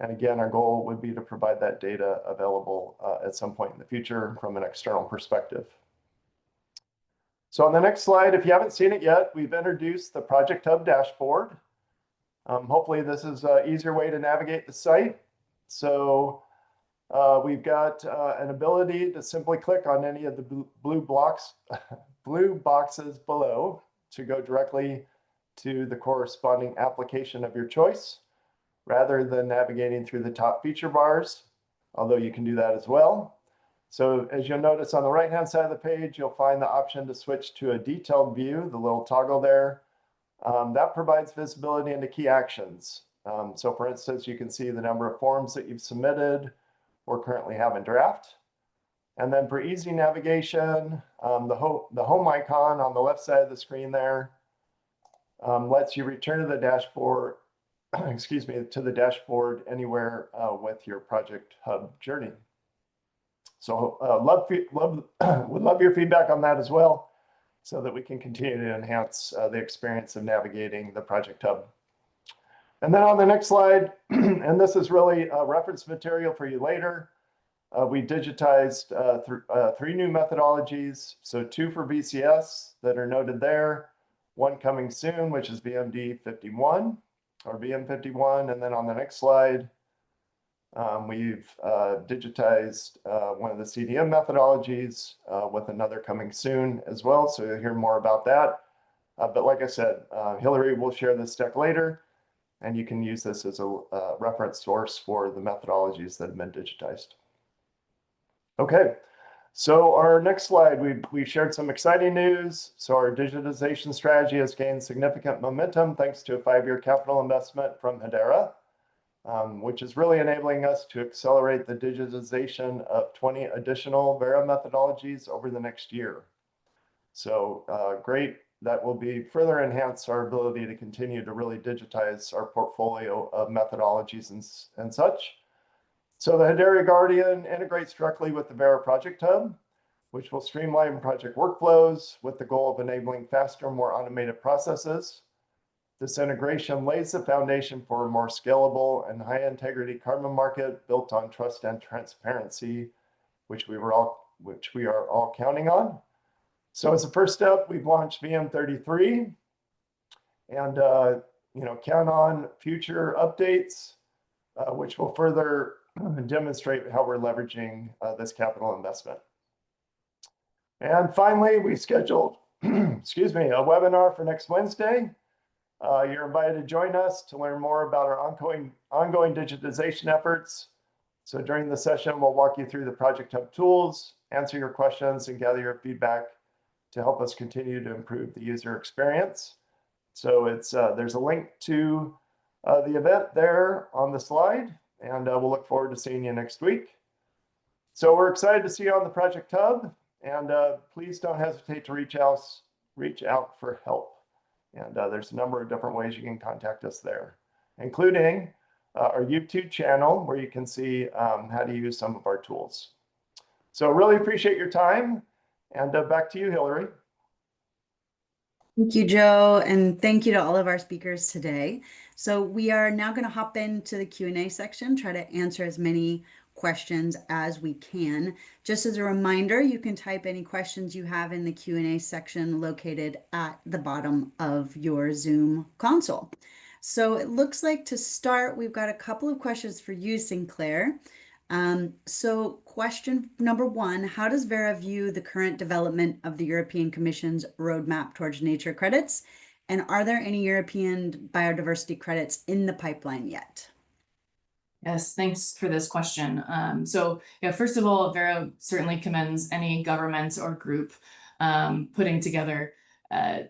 [SPEAKER 6] And again, our goal would be to provide that data available at some point in the future from an external perspective. So on the next slide, if you haven't seen it yet, we've introduced the Project Hub dashboard. Hopefully this is an easier way to navigate the site. So we've got an ability to simply click on any of the blue boxes below to go directly to the corresponding application of your choice, rather than navigating through the top feature bars, although you can do that as well. So as you'll notice on the right-hand side of the page, you'll find the option to switch to a detailed view, the little toggle there. That provides visibility into key actions. So for instance, you can see the number of forms that you've submitted or currently have in draft. And then for easy navigation, the home icon on the left side of the screen there lets you return to the dashboard, excuse me, to the dashboard anywhere with your Project Hub journey. So would love your feedback on that as well, so that we can continue to enhance the experience of navigating the Project Hub. And then on the next slide, and this is really reference material for you later, we digitized three new methodologies. So 2 for VCS that are noted there, 1 coming soon, which is VMD 51 or VM51. And then on the next slide, we've digitized one of the CDM methodologies with another coming soon as well. So you'll hear more about that. But like I said, Hillary will share this deck later, and you can use this as a reference source for the methodologies that have been digitized. Okay, so our next slide, we shared some exciting news. So our digitization strategy has gained significant momentum thanks to a 5-year capital investment from Verra, which is really enabling us to accelerate the digitization of 20 additional Verra methodologies over the next year. So great, that will be further enhance our ability to continue to really digitize our portfolio of methodologies and such. So the Verra Guardian integrates directly with the Verra Project Hub, which will streamline project workflows with the goal of enabling faster, more automated processes. This integration lays the foundation for a more scalable and high integrity carbon market built on trust and transparency, which we are all counting on. So as a first step, we've launched VM33, and count on future updates, which will further demonstrate how we're leveraging this capital investment. And finally, we scheduled, excuse me, a webinar for next Wednesday. You're invited to join us to learn more about our ongoing digitization efforts. So during the session, we'll walk you through the Project Hub tools, answer your questions, and gather your feedback to help us continue to improve the user experience. So there's a link to the event there on the slide, and we'll look forward to seeing you next week. So we're excited to see you on the Project Hub, and please don't hesitate to reach out for help. And there's a number of different ways you can contact us there, including our YouTube channel, where you can see how to use some of our tools. So really appreciate your time, and back to you, Hillary.
[SPEAKER 1] Thank you, Joe, and thank you to all of our speakers today. So we are now going to hop into the Q&A section, try to answer as many questions as we can. Just as a reminder, you can type any questions you have in the Q&A section located at the bottom of your Zoom console. So it looks like to start, we've got a couple of questions for you, Sinclair. So question number 1, how does Verra view the current development of the European Commission's roadmap towards nature credits? And are there any European biodiversity credits in the pipeline yet?
[SPEAKER 3] Yes, thanks for this question. So yeah, first of all, Verra certainly commends any government or group putting together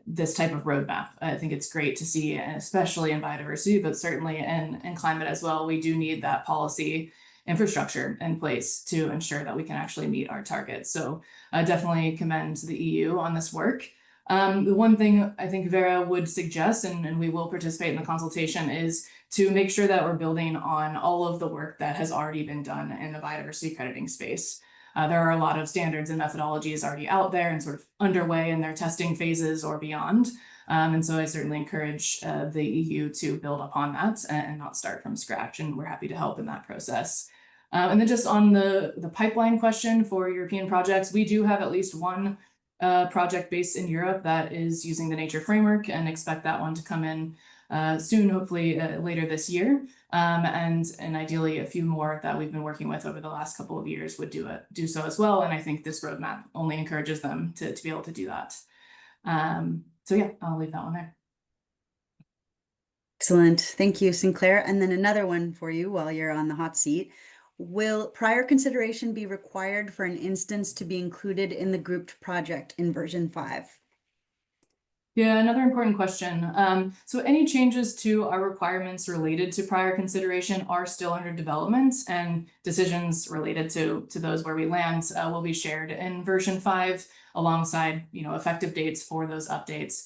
[SPEAKER 3] this type of roadmap. I think it's great to see, especially in biodiversity, but certainly in climate as well. We do need that policy infrastructure in place to ensure that we can actually meet our targets. So I definitely commend the EU on this work. The one thing I think Verra would suggest, and we will participate in the consultation, is to make sure that we're building on all of the work that has already been done in the biodiversity crediting space. There are a lot of standards and methodologies already out there and sort of underway in their testing phases or beyond. And so I certainly encourage the EU to build upon that and not start from scratch. And we're happy to help in that process. And then just on the pipeline question for European projects, we do have at least one project based in Europe that is using the nature framework, and expect that one to come in soon, hopefully later this year. And ideally a few more that we've been working with over the last couple of years would do so as well. And I think this roadmap only encourages them to be able to do that. So yeah, I'll leave that one there.
[SPEAKER 1] Excellent. Thank you, Sinclair. And then another one for you while you're on the hot seat. will prior consideration be required for an instance to be included in the grouped project in version 5?
[SPEAKER 3] Yeah, another important question. So any changes to our requirements related to prior consideration are still under development, and decisions related to those where we land will be shared in version 5 alongside, effective dates for those updates.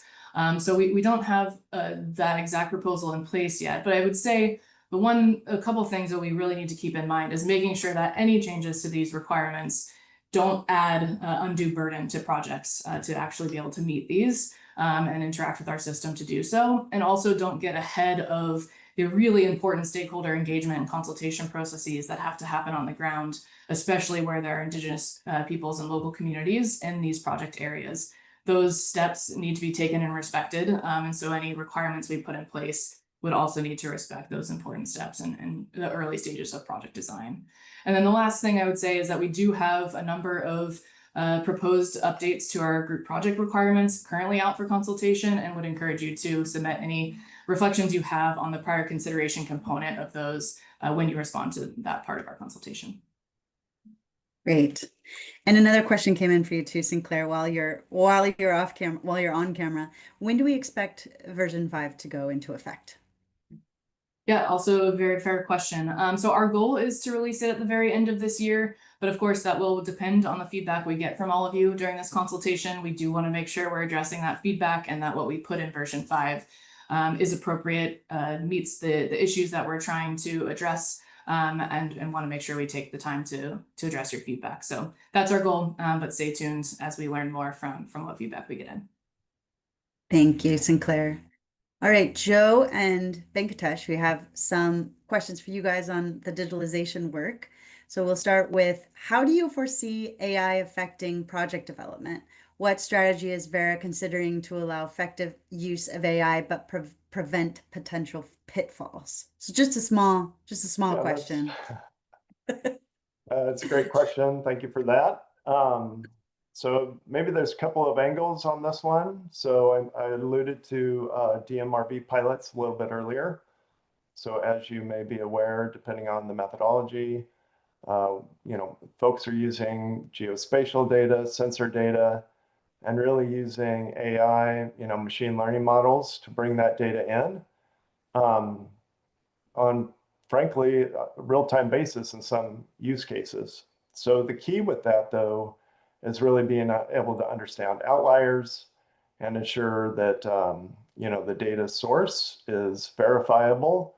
[SPEAKER 3] So we don't have that exact proposal in place yet, but I would say a couple of things that we really need to keep in mind is making sure that any changes to these requirements don't add undue burden to projects to actually be able to meet these. And interact with our system to do so, and also don't get ahead of the really important stakeholder engagement and consultation processes that have to happen on the ground, especially where there are Indigenous peoples and local communities in these project areas. Those steps need to be taken and respected, and so any requirements we put in place would also need to respect those important steps in the early stages of project design. And then the last thing I would say is that we do have a number of proposed updates to our group project requirements currently out for consultation, and would encourage you to submit any reflections you have on the prior consideration component of those when you respond to that part of our consultation.
[SPEAKER 1] Great. And another question came in for you too, Sinclair, while you're on camera. When do we expect version 5 to go into effect?
[SPEAKER 3] Yeah, also a very fair question. So our goal is to release it at the very end of this year, but of course that will depend on the feedback we get from all of you during this consultation. We do want to make sure we're addressing that feedback and that what we put in version 5 is appropriate, meets the issues that we're trying to address, and want to make sure we take the time to address your feedback. So that's our goal, but stay tuned as we learn more from what feedback we get in.
[SPEAKER 1] Thank you, Sinclair. All right, Joe and Venkatesh, we have some questions for you guys on the digitalization work. So we'll start with, how do you foresee AI affecting project development? What strategy is Verra considering to allow effective use of AI but prevent potential pitfalls? So just a small question.
[SPEAKER 6] That's a great question. Thank you for that. So maybe there's a couple of angles on this one. So I alluded to DMRV pilots a little bit earlier. So as you may be aware, depending on the methodology, folks are using geospatial data, sensor data, and really using AI, machine learning models to bring that data in on, frankly, a real-time basis in some use cases. So the key with that, though, is really being able to understand outliers and ensure that the data source is verifiable.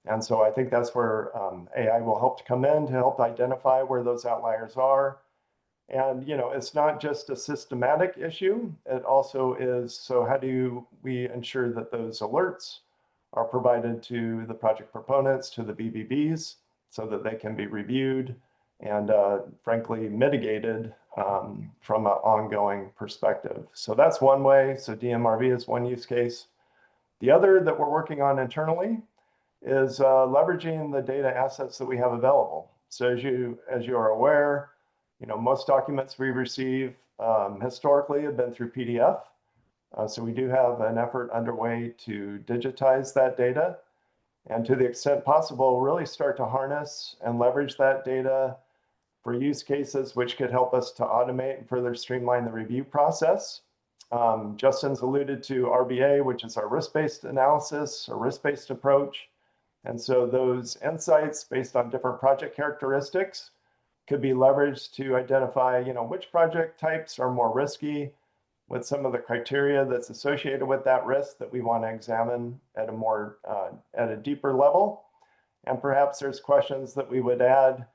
[SPEAKER 6] And so I think that's where AI will help to come in to help identify where those outliers are. And it's not just a systematic issue. It also is, so how do we ensure that those alerts are provided to the project proponents, to the BBBs, so that they can be reviewed and frankly mitigated from an ongoing perspective. So that's one way. So DMRV is one use case. The other that we're working on internally is leveraging the data assets that we have available. So as you are aware, most documents we receive historically have been through PDF. So we do have an effort underway to digitize that data, and to the extent possible, really start to harness and leverage that data for use cases which could help us to automate and further streamline the review process. Justin's alluded to RBA, which is our risk-based analysis, or risk-based approach. And so those insights based on different project characteristics could be leveraged to identify, which project types are more risky, with some of the criteria that's associated with that risk that we want to examine at a deeper level. And perhaps there's questions that we would add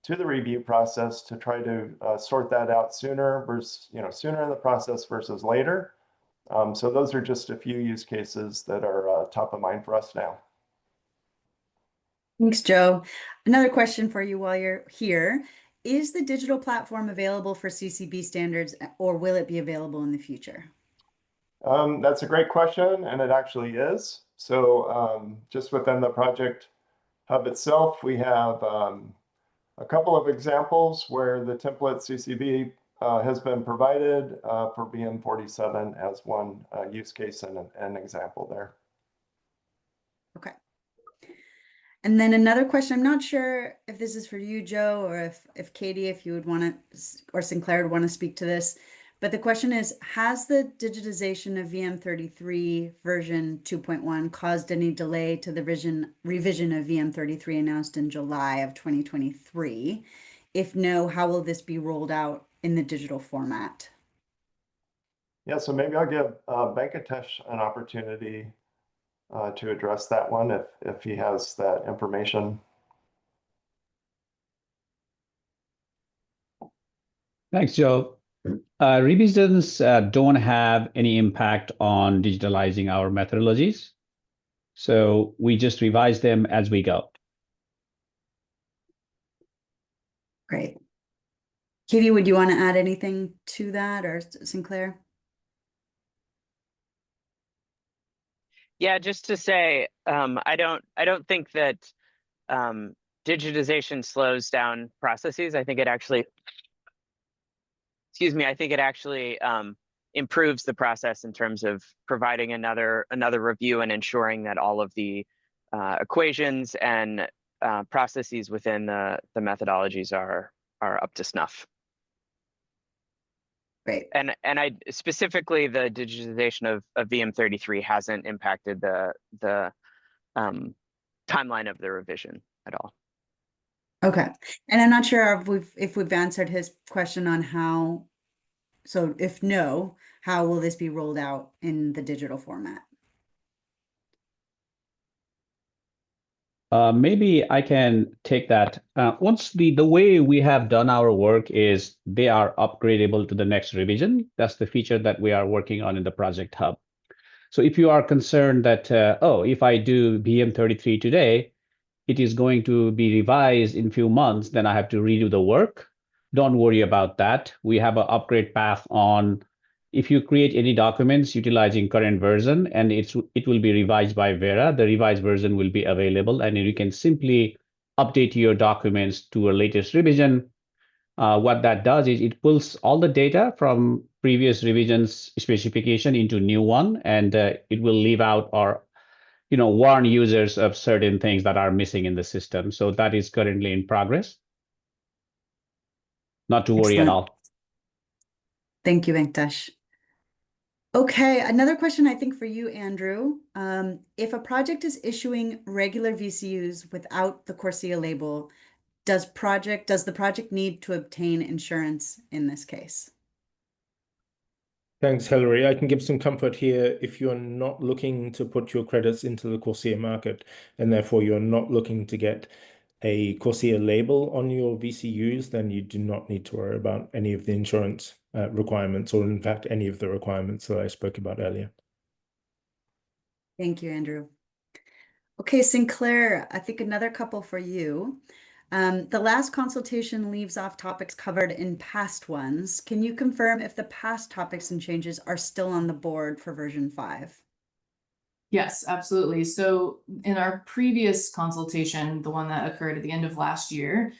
[SPEAKER 6] to the review process to try to sort that out sooner versus, sooner in the process versus later. So those are just a few use cases that are top of mind for us now.
[SPEAKER 1] Thanks, Joe. Another question for you while you're here. Is the digital platform available for CCB standards, or will it be available in the future?
[SPEAKER 6] That's a great question, and it actually is. So just within the project hub itself, we have a couple of examples where the template CCB has been provided for BM47 as one use case and an example there.
[SPEAKER 1] Okay. And then another question, I'm not sure if this is for you, Joe, or if Katie, if you would want to, or Sinclair would want to speak to this. But the question is, has the digitization of VM33 version 2.1 caused any delay to the revision of VM33 announced in July of 2023? If no, how will this be rolled out in the digital format?
[SPEAKER 6] Yeah, so maybe I'll give Venkatesh an opportunity to address that one if he has that information.
[SPEAKER 7] Thanks, Joe. Revisions don't have any impact on digitalizing our methodologies. So we just revise them as we go.
[SPEAKER 1] Great. Katie, would you want to add anything to that, or Sinclair?
[SPEAKER 8] Yeah, just to say, I don't think that digitization slows down processes. I think it actually, excuse me, I think it actually improves the process in terms of providing another review and ensuring that all of the equations and processes within the methodologies are up to snuff.
[SPEAKER 1] Great.
[SPEAKER 8] And I specifically, the digitization of VM33 hasn't impacted the timeline of the revision at all.
[SPEAKER 1] Okay. And I'm not sure if we've answered his question on how, so if no, how will this be rolled out in the digital format?
[SPEAKER 7] Maybe I can take that. Once the way we have done our work is they are upgradable to the next revision. That's the feature that we are working on in the Project Hub. So if you are concerned that, oh, if I do VM33 today, it is going to be revised in a few months, then I have to redo the work. Don't worry about that. We have an upgrade path on if you create any documents utilizing current version and it will be revised by Verra, the revised version will be available and you can simply update your documents to a latest revision. What that does is it pulls all the data from previous revisions specification into new one, and it will leave out or warn users of certain things that are missing in the system. So that is currently in progress. Not to worry at all.
[SPEAKER 1] Thank you, Venkatesh. Okay, another question I think for you, Andrew. If a project is issuing regular VCUs without the CORSIA label, does the project need to obtain insurance in this case?
[SPEAKER 4] Thanks, Hilary. I can give some comfort here. If you're not looking to put your credits into the CORSIA market, and therefore you're not looking to get a CORSIA label on your VCUs, then you do not need to worry about any of the insurance requirements, or in fact, any of the requirements that I spoke about earlier.
[SPEAKER 1] Thank you, Andrew. Okay, Sinclair, I think another couple for you. The last consultation leaves off topics covered in past ones. Can you confirm if the past topics and changes are still on the board for version 5?
[SPEAKER 3] Yes, absolutely. So in our previous consultation, the one that occurred at the end of last year,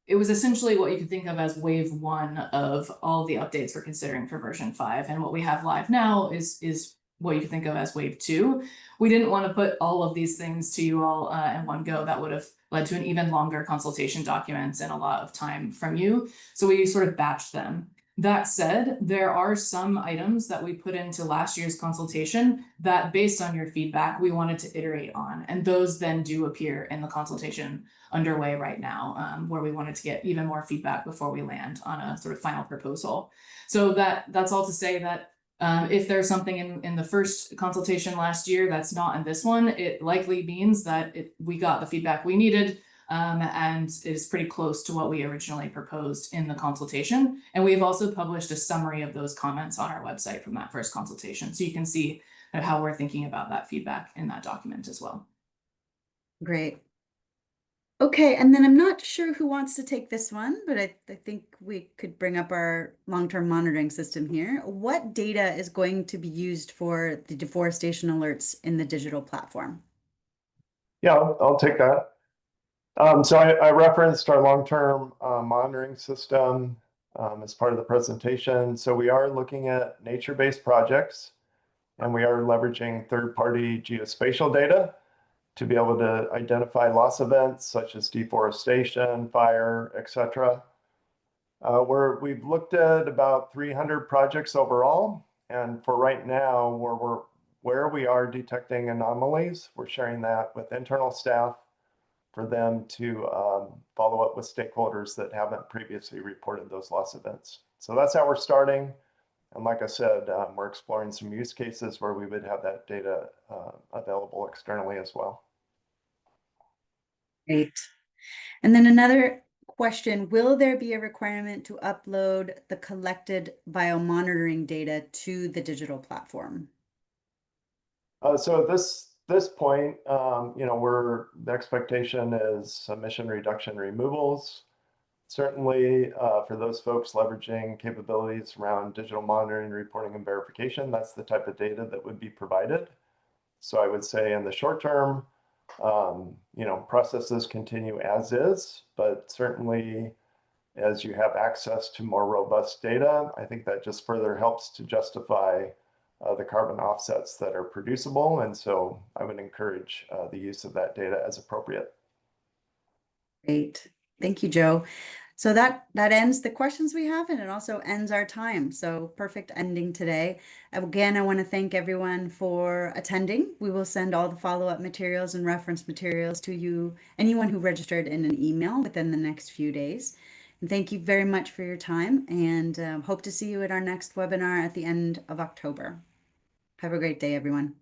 [SPEAKER 3] it was essentially what you could think of as wave 1 of all the updates we're considering for version 5. And what we have live now is what you could think of as wave 2. We didn't want to put all of these things to you all in one go. That would have led to an even longer consultation document and a lot of time from you. So we sort of batched them. That said, there are some items that we put into last year's consultation that, based on your feedback, we wanted to iterate on. And those then do appear in the consultation underway right now, where we wanted to get even more feedback before we land on a sort of final proposal. So that's all to say that if there's something in the first consultation last year that's not in this one, it likely means that we got the feedback we needed, and is pretty close to what we originally proposed in the consultation. And we've also published a summary of those comments on our website from that first consultation. So you can see how we're thinking about that feedback in that document as well.
[SPEAKER 1] Great. Okay, and then I'm not sure who wants to take this one, but I think we could bring up our long-term monitoring system here. What data is going to be used for the deforestation alerts in the digital platform?
[SPEAKER 6] Yeah, I'll take that. So I referenced our long-term monitoring system as part of the presentation. So we are looking at nature-based projects, and we are leveraging third-party geospatial data. to be able to identify loss events such as deforestation, fire, etc. We've looked at about 300 projects overall, and for right now, where we are detecting anomalies, we're sharing that with internal staff for them to follow up with stakeholders that haven't previously reported those loss events. So that's how we're starting. And like I said, we're exploring some use cases where we would have that data available externally as well.
[SPEAKER 1] Great. And then another question, will there be a requirement to upload the collected biomonitoring data to the digital platform?
[SPEAKER 6] So at this point, the expectation is emission reduction removals. Certainly, for those folks leveraging capabilities around digital monitoring, reporting, and verification, that's the type of data that would be provided. So I would say in the short term, processes continue as is, but certainly as you have access to more robust data, I think that just further helps to justify the carbon offsets that are producible. And so I would encourage the use of that data as appropriate.
[SPEAKER 1] Great. Thank you, Joe. So that ends the questions we have, and it also ends our time. So perfect ending today. Again, I want to thank everyone for attending. We will send all the follow-up materials and reference materials to you, anyone who registered in an email within the next few days. And thank you very much for your time, and hope to see you at our next webinar at the end of October. Have a great day, everyone.